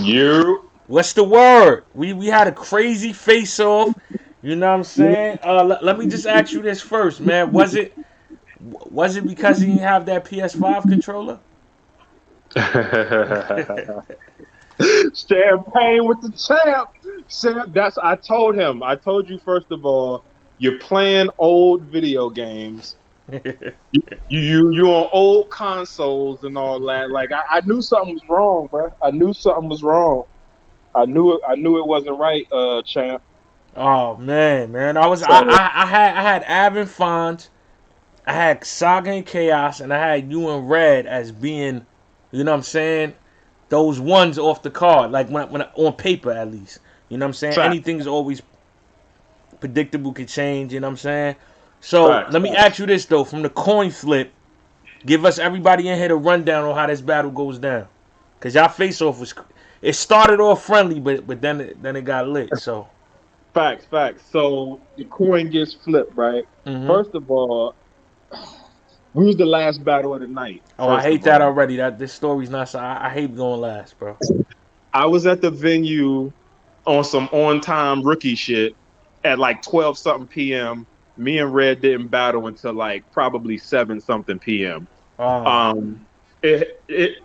You. What's the word? We had a crazy face off. You know what I'm saying? Let me just ask you this first, man. Was it because he didn't have that PS5 controller? Champagne with the champ. Sam, that's I told him. I told you first of all, you're playing old video games. You on old consoles and all that. Like I knew something was wrong, bro. I knew something was wrong. I knew it wasn't right, champ. Oh man. I was So I had Avin Font, I had Saga and Chaos, and I had you and Red as being, you know what I'm saying, those ones off the card, like when on paper at least. You know what I'm saying? fact, Anything's always predictable, could change. You know what I'm saying? So facts, let me facts. ask you this though: from the coin flip, give us everybody in here a rundown on how this battle goes down. Cause y'all face off was, it started off friendly, but then it got lit. So. Facts, facts. So the coin gets flipped, right? Mhm. First of all, we was the last battle of the night. Oh, I First hate of that all, already. That this story's not. So I hate going last, bro. I was at the venue on some on time rookie shit at like 12 something p.m. Me and Red didn't battle until like probably 7 something p.m. Oh. Um, it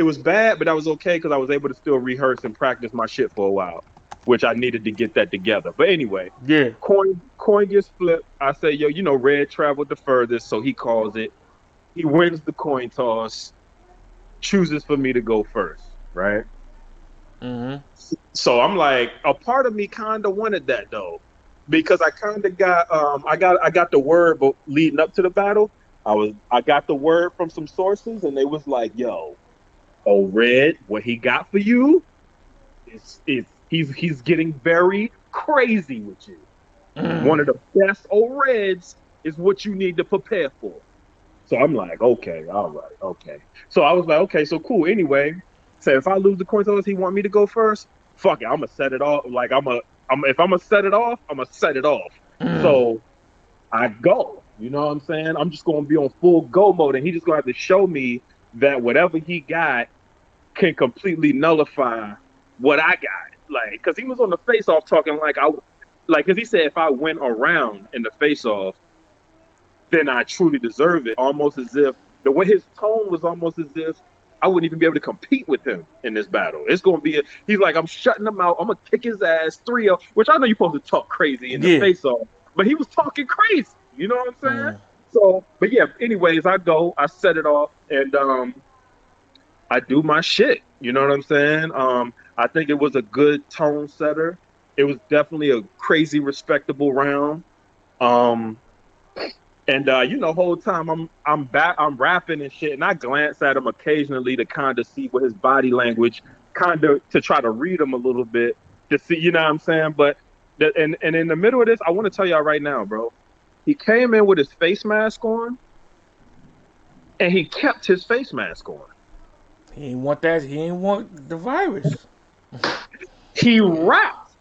was bad, but that was okay because I was able to still rehearse and practice my shit for a while, which I needed to get that together. But anyway, Yeah. coin gets flipped. I say, yo, Red traveled the furthest, so he calls it. He wins the coin toss, chooses for me to go first, right? Mhm. So I'm like, a part of me kind of wanted that though, because I kind of got the word, but leading up to the battle, I got the word from some sources, and they was like, yo, oh Red, what he got for you is he's getting very crazy with you. One Mm. of the best old Reds is what you need to prepare for. So I'm like, okay, all right, okay. So I was like, okay, so cool. Anyway, so if I lose the coin toss, he want me to go first. Fuck it, I'm gonna set it off. Like if I'm gonna set it off, I'm gonna set it off. Mm. So I go. You know what I'm saying? I'm just gonna be on full go mode, and he just gonna have to show me that whatever he got can completely nullify what I got. Like, cause he was on the face off talking cause he said if I went around in the face off, then I truly deserve it. Almost as if the way his tone was almost as if I wouldn't even be able to compete with him in this battle. It's gonna be he's like, I'm shutting him out, I'm gonna kick his ass 3-0, which I know you're supposed to talk crazy in the Yeah. face off, but he was talking crazy. You know what I'm saying? Mm. So, but yeah, anyways, I go, I set it off, and I do my shit. You know what I'm saying? I think it was a good tone setter. It was definitely a crazy respectable round. Um, and whole time I'm rapping and shit, and I glance at him occasionally to kind of see what his body language, kind of to try to read him a little bit to see, you know what I'm saying? But and in the middle of this, I want to tell y'all right now, bro. He came in with his face mask on, and he kept his face mask on. He ain't want that. He ain't want the virus. He rapped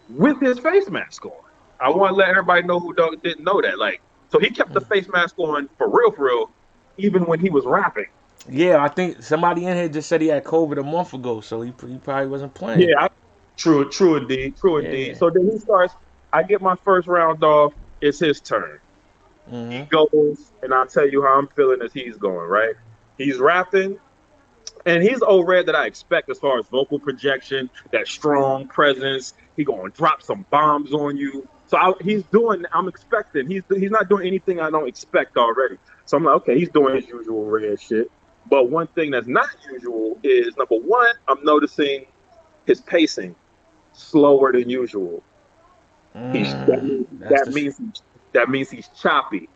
with his face mask on. I want to let everybody know who didn't know that. Like, so he kept the face mask on for real, even when he was rapping. Yeah, I think somebody in here just said he had COVID a month ago, so he probably wasn't playing. Yeah, true indeed, true indeed. Yeah. So then he starts. I get my first round off. It's his turn. He Mhm. goes, and I'll tell you how I'm feeling as he's going. Right, he's rapping, and he's old Red that I expect as far as vocal projection, that strong presence. He going to drop some bombs on you. So he's doing. I'm expecting. He's not doing anything I don't expect already. So I'm like, okay, he's doing his usual Red shit. But one thing that's not usual is number one, I'm noticing his pacing slower than usual. He's that Mm. means That's that the. means that means he's choppy.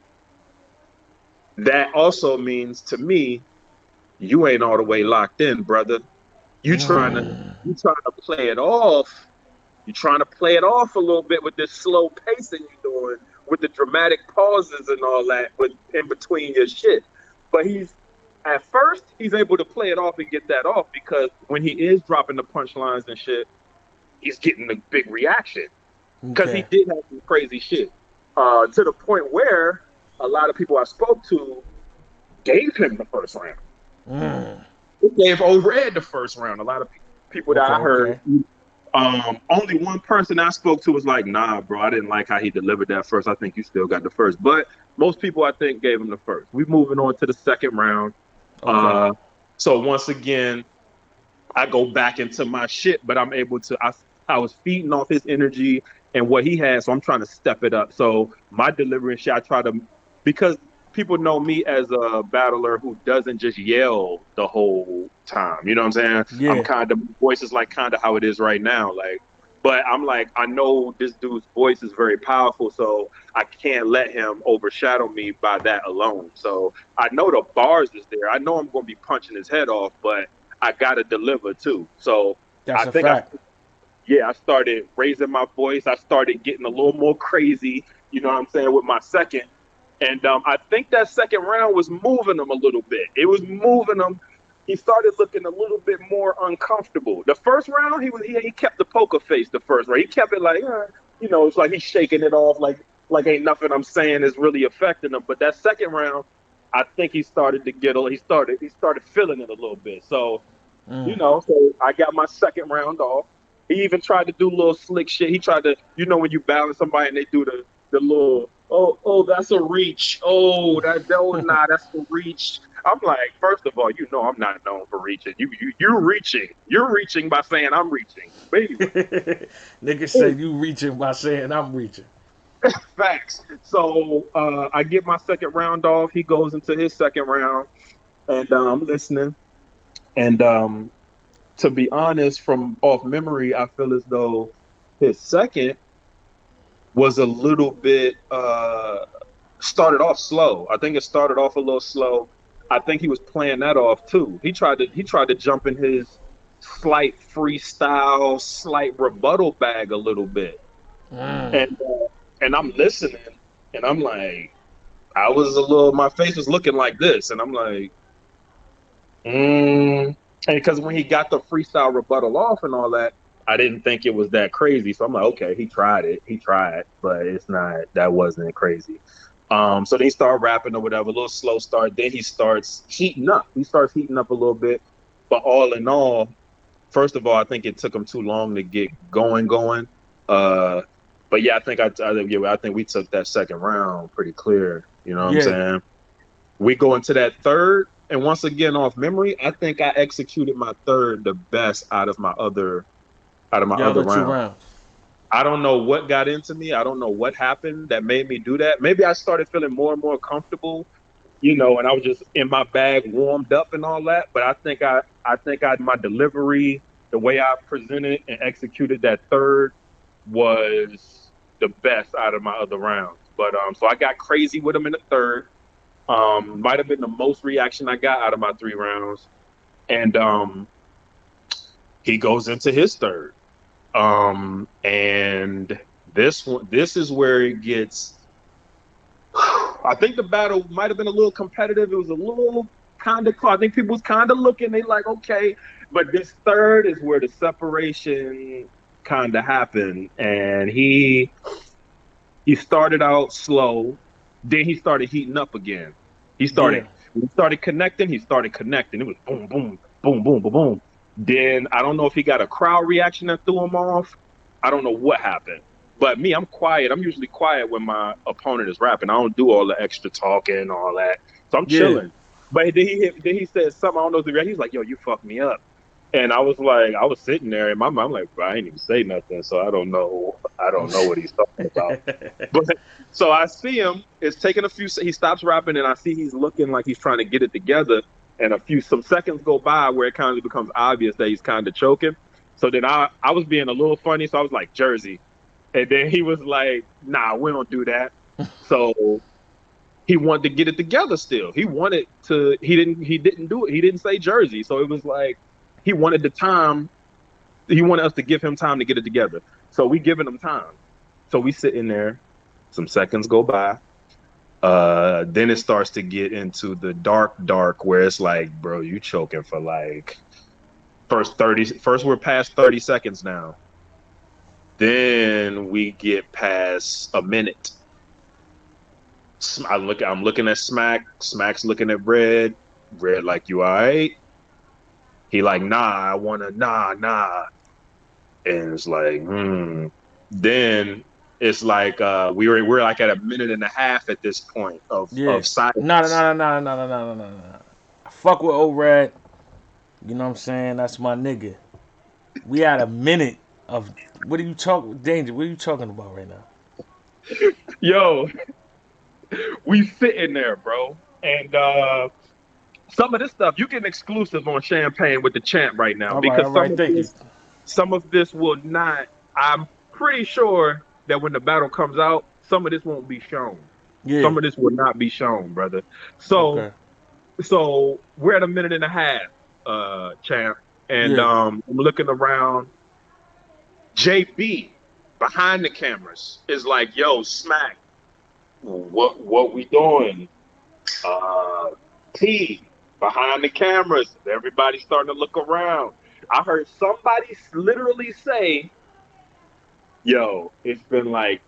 That also means to me, you ain't all the way locked in, brother. You trying to Mm. you trying to play it off. You're trying to play it off a little bit with this slow pacing you're doing, with the dramatic pauses and all that, with in between your shit. But at first he's able to play it off and get that off because when he is dropping the punchlines and shit, he's getting a big reaction. Because he Okay. did have some crazy shit. To the point where a lot of people I spoke to gave him the first round. Mm. gave over Ed the first round. A lot of people that Okay, I heard, okay. only one person I spoke to was like, "Nah, bro, I didn't like how he delivered that first. I think you still got the first." But most people, I think, gave him the first. We moving on to the second round. Okay. Uh, so once again, I go back into my shit, but I'm able to. I was feeding off his energy and what he had, so I'm trying to step it up. So my delivery and shit, I try to because people know me as a battler who doesn't just yell the whole time. You know what I'm saying? I'm Yeah, kind of voice is like kind of how it is right now, like. But I'm like, I know this dude's voice is very powerful, so I can't let him overshadow me by that alone. So I know the bars is there. I know I'm going to be punching his head off, but I gotta deliver too. So that's I a think I fact. yeah, I started raising my voice. I started getting a little more crazy, you know what I'm saying, with my second. And I think that second round was moving him a little bit. It was moving him. He started looking a little bit more uncomfortable. The first round, he kept the poker face. The first round, he kept it like, it's like he's shaking it off, like ain't nothing I'm saying is really affecting him. But that second round, I think he started to get a, he started feeling it a little bit. So Mm. so I got my second round off. He even tried to do a little slick shit. He tried to, when you balance somebody and they do the little, that's a reach. Nah, that's a reach. I'm like, first of all, I'm not known for reaching. You're reaching. You're reaching by saying I'm reaching. But anyway, Nigga said you reaching by saying I'm reaching. facts. So I get my second round off. He goes into his second round, and I'm listening. And to be honest, from off memory, I feel as though his second was a little bit started off slow. I think it started off a little slow. I think he was playing that off too. He tried to jump in his slight freestyle, slight rebuttal bag a little bit, Mm. and I'm listening, and I'm like, I was a little, my face was looking like this, and I'm like, mm. And because when he got the freestyle rebuttal off and all that, I didn't think it was that crazy. So I'm like, okay, he tried it. He tried, but it's not, that wasn't crazy. So then he started rapping or whatever, a little slow start. Then he starts heating up. He starts heating up a little bit. But all in all, first of all, I think it took him too long to get going. Uh, but yeah, I think we took that second round pretty clear. You know what I'm Yeah, saying? We go into that third, and once again, off memory, I think I executed my third the best the out of my other other two round. rounds. I don't know what got into me. I don't know what happened that made me do that. Maybe I started feeling more and more comfortable, and I was just in my bag, warmed up and all that. But I think my delivery, the way I presented and executed that third was the best out of my other rounds. But so I got crazy with him in the third. Might have been the most reaction I got out of my three rounds. And he goes into his third. And this is where it gets. I think the battle might have been a little competitive. It was a little kind of. I think people was kind of looking. They like, okay, but this third is where the separation kind of happened, and he started out slow, then he started heating up again. He started Yeah, he started connecting. He started connecting. It was boom, boom, boom, boom, boom, boom. Then I don't know if he got a crowd reaction that threw him off. I don't know what happened. But me, I'm quiet. I'm usually quiet when my opponent is rapping. I don't do all the extra talking and all that. So I'm yeah. chilling. But then he said something. I don't know if he was like, "Yo, you fucked me up." And I was like, I was sitting there in my mind, I'm like, bro, I ain't even say nothing, so I don't know. I don't know what he's talking about. But so I see him. It's taking a few. He stops rapping, and I see he's looking like he's trying to get it together. And some seconds go by where it kind of becomes obvious that he's kind of choking. So then I was being a little funny, so I was like Jersey, and then he was like, Nah, we don't do that. So he wanted to get it together. Still, he wanted to. He didn't do it. He didn't say Jersey. So it was like he wanted the time. He wanted us to give him time to get it together. So we giving him time. So we sit in there. Some seconds go by. Then it starts to get into the dark, where it's like, bro, you choking for like first we're past 30 seconds now. Then we get past a minute. I'm looking at Smack. Smack's looking at Red. Red like, you all right? He like, nah, I wanna, nah. And it's like, Then it's like we're like at a minute and a half at this point Yeah. of No, no, silence. no, no, no, no, no, no, no, no. I fuck with O-Red. You know what I'm saying? That's my nigga. We had a minute of what are you talking danger? What are you talking about right now? Yo, we sitting there, bro. And some of this stuff you get exclusive on Champagne with the Champ right now All because right, thank you. some of this will not. I'm pretty sure that when the battle comes out, some of this won't be shown. Yeah. Some of this will not be shown, brother. So Okay. so we're at a minute and a half, champ, and Yeah. I'm looking around. JB behind the cameras is like, "Yo, Smack, what we doing?" Uh, T behind the cameras, everybody's starting to look around. I heard somebody literally say, "Yo, it's been like."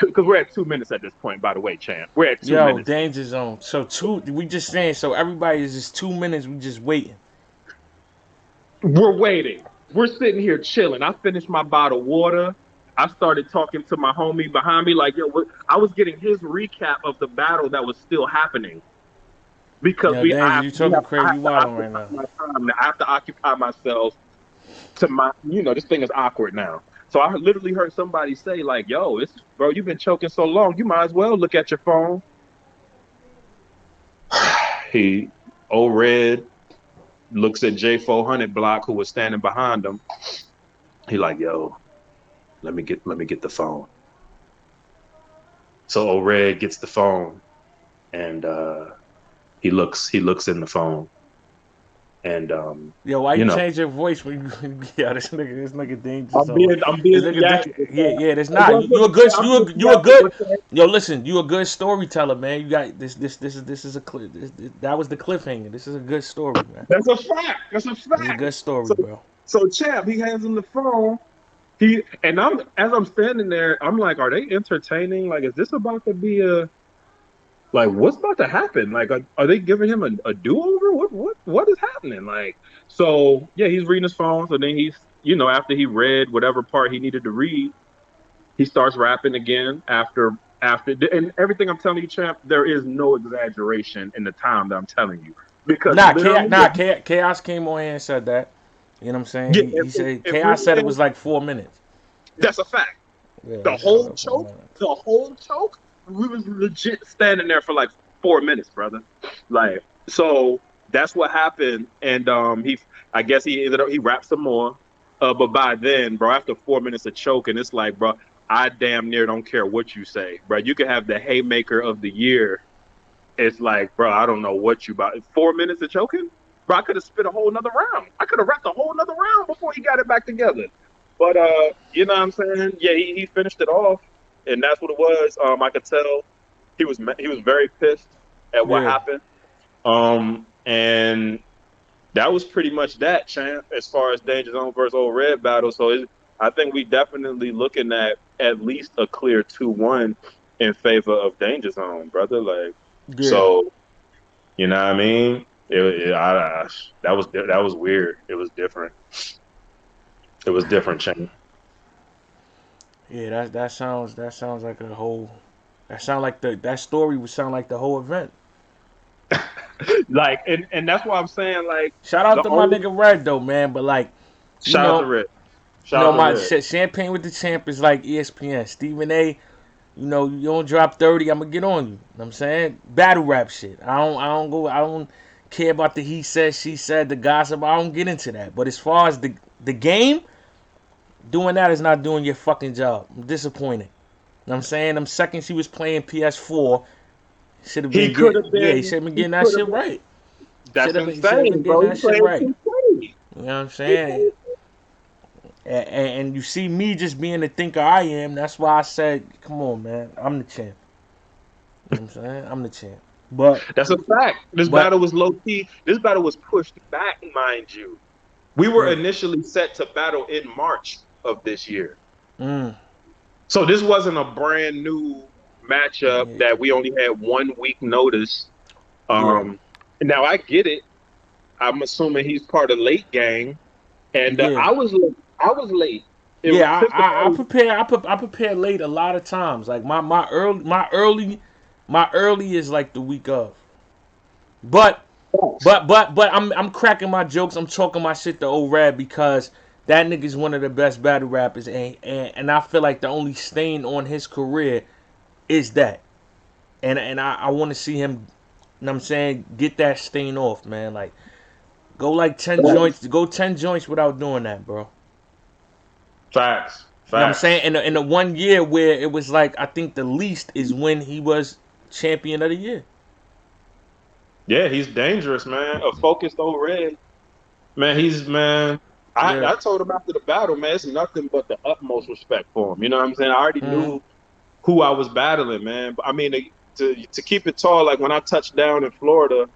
Because we're at 2 minutes at this point, by the way, champ. We're at two Yo, minutes. danger zone. So we just saying. So everybody is just 2 minutes. We just waiting. We're waiting. We're sitting here chilling. I finished my bottle of water. I started talking to my homie behind me, like, yo, I was getting his recap of the battle that was still happening because Yo, danger. You talking I crazy? You have to wilding right occupy now? my time. I have to occupy myself to my, this thing is awkward now. So I literally heard somebody say, like, yo, it's bro, you've been choking so long, you might as well look at your phone. He, old red, looks at J400 Block, who was standing behind him. He like, yo, let me get the phone. So old red gets the phone and he looks in the phone and Yo, why you you know change your voice when you yeah, this nigga danger I'm zone. being I'm This being nigga theatrical. yeah, yeah, that's It not. You a wasn't good I'm being you a good theatrical. yo, listen, you a good storyteller, man. You got this is a clip. That was the cliffhanger. This is a good story, man. That's a fact. That's a This is a fact. good story, So bro. champ, he hands him the phone. He and I'm as I'm standing there, I'm like, are they entertaining? Like, is this about to be a like what's about to happen? Like, are they giving him a do over? What is happening? Like, so yeah, he's reading his phone. So then he's after he read whatever part he needed to read, he starts rapping again after and everything I'm telling you, champ. There is no exaggeration in the time that I'm telling you because literally, Chaos came on here and said that. You know what I'm saying? yeah, He said if Chaos we said it was like 4 minutes. that's a fact. Yeah, The he said it was whole like four choke, minutes. the whole choke, we was legit standing there for like 4 minutes, brother. Like, so that's what happened. And I guess he ended up he rapped some more. But by then, bro, after 4 minutes of choking, it's like, bro, I damn near don't care what you say, bro. You could have the haymaker of the year. It's like, bro, I don't know what you about. 4 minutes of choking, bro. I could have spit a whole nother round. I could have rapped a whole nother round before he got it back together. But you know what I'm saying? Yeah, he finished it off, and that's what it was. I could tell he was very pissed at what Yeah. happened. And that was pretty much that, champ, as far as Danger Zone versus Old Red battle. So I think we definitely looking at least a clear 2-1 in favor of Danger Zone, brother. Like, Yeah. so you know what I mean? That was weird. It was different. It was different, champ. Yeah, that sounds like a whole that sound like that story would sound like the whole event. Like, and that's why I'm saying, like, Shout out the to my only nigga Red though, man. But like, you shout out to know, Red. Shout out to my Red. champagne with the champ is like ESPN. Stephen A. You know, you don't drop 30, I'm gonna get on you. Know what I'm saying? Battle rap shit. I don't care about the he said, she said, the gossip. I don't get into that. But as far as the game, doing that is not doing your fucking job. I'm disappointed. Know what I'm saying? Them seconds he was playing PS4 should have He been could getting have yeah, he been. should have been He getting that could have shit been. right. That's He should have been insane, getting bro. He that shit played right. 2K. You know what I'm He saying? played. And you see me just being the thinker I am. That's why I said, come on, man. I'm the champ. You know what I'm saying? I'm the champ. But That's a fact. This but battle was low key. This battle was pushed back, mind you. We were yeah. initially set to battle in March of this year. Mm, So this wasn't a brand new matchup yeah. that we only had 1 week notice. Yeah. Now I get it. I'm assuming he's part of late gang. And Yeah. I was late. It was Yeah, since the I battle. prepare I prepare late a lot of times. Like my early is like the week of. But I'm cracking my jokes. I'm talking my shit to old Rad because that nigga's one of the best battle rappers, and I feel like the only stain on his career is that, and I want to see him. You know what I'm saying, get that stain off, man. Like go like 10 joints, go 10 joints without doing that, bro. Facts, You know what I'm saying? facts. In the 1 year where it was like I think the least is when he was champion of the year. Yeah, he's dangerous, man. A focused old red. Man, man. Yeah. I told him after the battle, man, it's nothing but the utmost respect for him. You know what I'm saying? I already Mm-hmm. knew who I was battling, man. But I mean, to keep it tall, like when I touched down in Florida,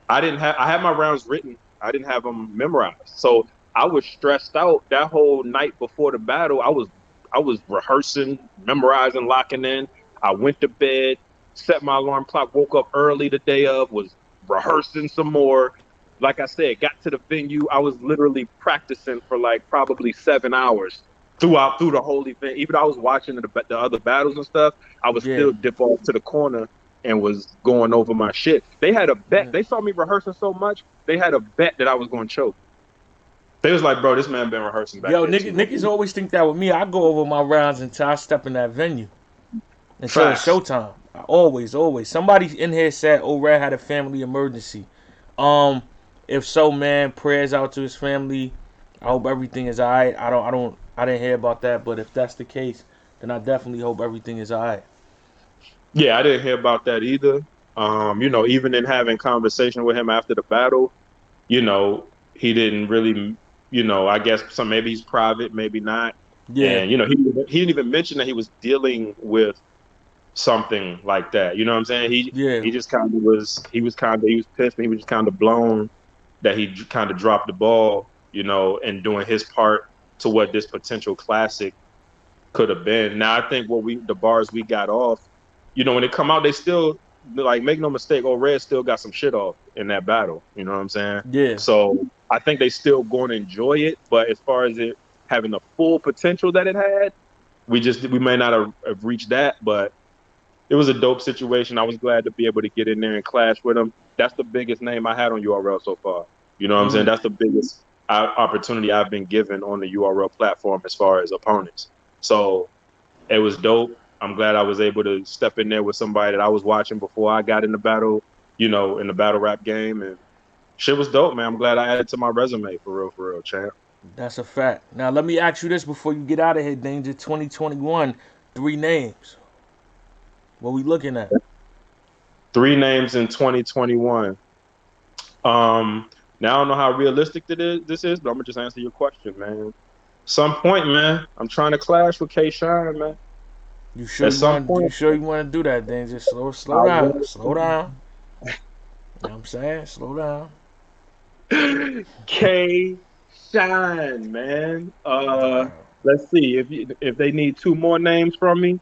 I had my rounds written. I didn't have them memorized. So I was stressed out that whole night before the battle. I was rehearsing, memorizing, locking in. I went to bed, set my alarm clock, woke up early the day of, was rehearsing some more. Like I said, got to the venue. I was literally practicing for like probably 7 hours through the whole event. Even though I was watching the other battles and stuff, I would Yeah. still dip off to the corner and was going over my shit. They had a bet. They saw me rehearsing so much, they had a bet that I was going to choke. They was like, bro, this man been rehearsing back Yo, there too long. niggas always think that with me. I go over my rounds until I step in that venue. Until it's Facts. showtime. Always. Somebody in here said O'Red had a family emergency. Um, if so, man, prayers out to his family. I hope everything is alright. I didn't hear about that, but if that's the case, then I definitely hope everything is alright. Yeah, I didn't hear about that either. Even in having conversation with him after the battle, he didn't really, I guess some maybe he's private, maybe not. Yeah, And he didn't even mention that he was dealing with something like that. You know what I'm saying? yeah, He just kind of he was pissed and he was just kind of blown that he kind of dropped the ball, and doing his part to what this potential classic could have been. Now I think the bars we got off, when they come out, they still like make no mistake, old Red still got some shit off in that battle. You know what I'm saying? yeah. So I think they still going to enjoy it, but as far as it having the full potential that it had, we may not have reached that, but it was a dope situation. I was glad to be able to get in there and clash with him. That's the biggest name I had on URL so far. You know what I'm saying? Mm, That's the biggest opportunity I've been given on the URL platform as far as opponents. So it was dope. I'm glad I was able to step in there with somebody that I was watching before I got in the battle, in the battle rap game. And shit was dope, man. I'm glad I added to my resume for real, champ. that's a fact. Now let me ask you this before you get out of here, Danger. 2021, 3 names. What we looking at? Three names in 2021. Now I don't know how realistic this is, but I'm gonna just answer your question, man. Some point, man, I'm trying to clash with K Shine, man. You sure At you some want? You point, sure you want to do that? Then just slow I down, want slow down. You know what I'm saying? Slow down. K Shine, man. Wow. Let's see if they need two more names from me.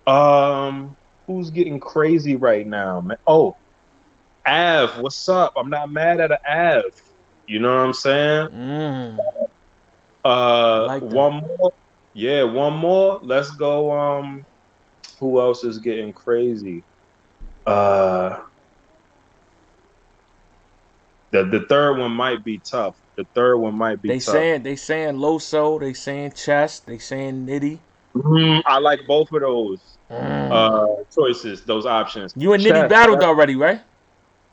Um, who's getting crazy right now, man? Oh, Av, what's up? I'm not mad at a Av. You know what I'm saying? Mm, I like that. One more. Yeah, one more. Let's go. Who else is getting crazy? Uh, the third one might be tough. The third one might be tough. They saying Loso, they saying Chest, they saying Nitty. I like both of those Mm. choices, those options. You and Nitty Chess. battled already, right?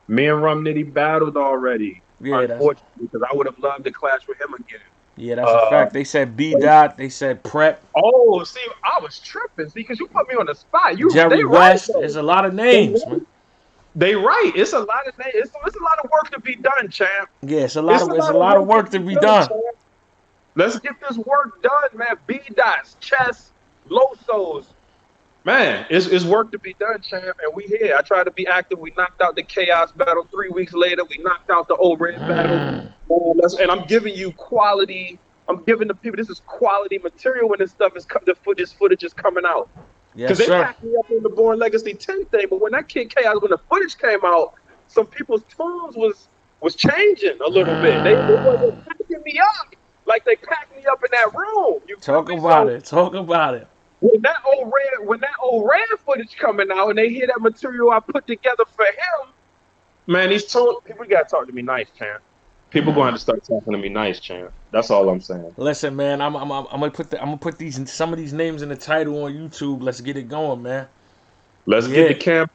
Me and Rum Nitty battled already, Yeah, that's unfortunately, because I would have loved to clash with him again. yeah, that's a Uh, fact. They said B dot, they said Prep, oh, see, I was tripping. See, because you put me on the spot. They Jerry right West. though. There's a lot of They names, man. right. They right. It's a lot of it's a lot of work to be done, champ. Yeah, It's a it's a lot of lot of work to work to be be done, done. champ. Let's get this work done, man. B dots, chess, losos. Man, it's work to be done, champ. And we here. I tried to be active. We knocked out the chaos battle 3 weeks later. We knocked out the old red battle. Mm. And I'm giving you quality. I'm giving the people this is quality material when this stuff this footage is coming out. Because Yes, they sir. packed me up in the Born Legacy 10 thing, but when that Kid Chaos, when the footage came out, some people's phones was was changing a little bit. They wasn't packing me up like they packed me up in that room. You feel Talk me? about So it. Talk about it. when that old red footage coming out and they hear that material I put together for him, man, these people gotta talk to me nice, champ. People going to start talking to me nice, champ. That's all I'm saying. Listen, man, I'm gonna put some of these names in the title on YouTube. Let's get it going, man. Let's We get the here. camp